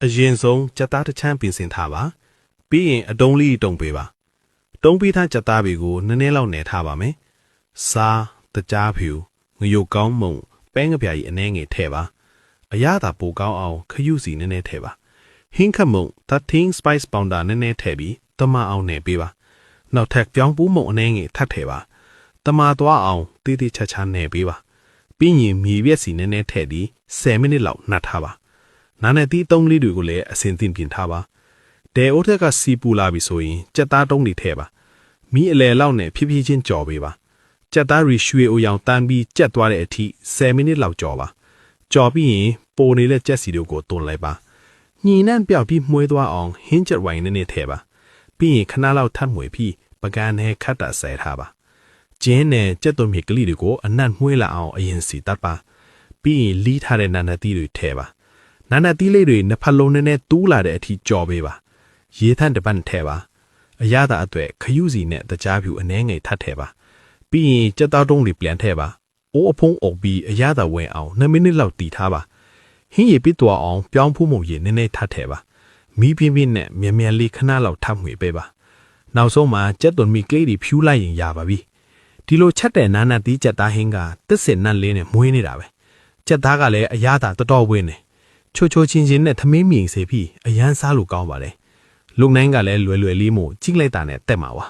အရင်ဆုံးကြက်သားတစ်ချမ်းပြင်ဆင်ထားပါပြီးရင်အတုံးလေးတုံပေးပါတုံးပြီးသားကြက်သားတွေကိုနည်းနည်းလောက်နယ်ထားပါမယ်စားတကြားဖြူငရုတ်ကောင်းမုံပဲငပြာကြီးအနှဲငယ်ထည့်ပါအရသာပိုကောင်းအောင်ခရုစီနည်းနည်းထည့်ပါဟင်းခတ်မုံ13 spice pounder နည်းနည်းထည့်ပြီးတမအောင်နယ်ပေးပါနောက်ထပ်ပြောင်းပူးမုံအနှဲငယ်ထပ်ထည့်ပါတမသွားအောင်တေးသေးချာချာနယ်ပေးပါပြီးရင်မြေပြက်စီနည်းနည်းထည့်ပြီး10မိနစ်လောက်နှက်ထားပါနာနဲ့တီးသုံးလေးတွေကိုလည်းအစင်သင်ပြင်ထားပါတဲအိုးထက်ကစီပူလာပြီဆိုရင်ကြက်သားတုံးတွေထည့်ပါမီးအလဲလောက်နဲ့ဖြည်းဖြည်းချင်းကြော်ပေးပါကြက်သားရီရွှေအိုရောင်တန်းပြီးကြက်သွားတဲ့အထိ10မိနစ်လောက်ကြော်ပါကြော်ပြီးရင်ပိုနေတဲ့ကြက်စီတို့ကိုတွန်းလိုက်ပါညင်နှံ့ပြောက်ပြီးမှုဲသွားအောင်ဟင်းချက်ဝိုင်နည်းနည်းထည့်ပါပြီးရင်ခဏလောက်ထပ်မွေပြီးပကန်းနဲ့ခတ်တာဆဲထားပါကျင်းနဲ့ကြက်သွမြေကလေးတွေကိုအနံ့မှုဲလာအောင်အရင်စီတတ်ပါပြီးရင်လီးထားတဲ့နာနာသီးတွေထည့်ပါနာနာသီးလေးတွေနှစ်ဖက်လုံးနဲ့တူးလာတဲ့အထိကြော်ပေးပါရေထန့်တစ်ပတ်ထည့်ပါအရသာအတွက်ခရုစီနဲ့တကြားဖြူအနှဲငယ်ထပ်ထည့်ပါပြီးရင်ကြက်သားတုံးတွေပြန်ထည့်ပါအိုးအဖုံးအုပ်ပြီးအရသာဝင်အောင်2မိနစ်လောက်တီထားပါဟင်းရည်ပစ်သွားအောင်ပြောင်းဖူးမှုံရည်နည်းနည်းထပ်ထည့်ပါမီးပြင်းပြင်းနဲ့မြန်မြန်လေးခဏလောက်ထပ်မှွေပေးပါနောက်ဆုံးမှာကြက်သွန်မီကလေးတွေဖြူးလိုက်ရင်ရပါပြီဒီလိုချက်တဲ့နာနာသီးကြက်သားဟင်းကတစ်စင်နတ်လေးနဲ့မွေးနေတာပဲကြက်သားကလည်းအရသာတော်တော်ဝင်းနေချိုချိုချင်းချင်းနဲ့သမင်းမြင်စေပြီးအရန်စားလို့ကောင်းပါလေလုံနိုင်ကလည်းလွယ်လွယ်လေးမို့ကြိလိုက်တာနဲ့တက်မှာပါ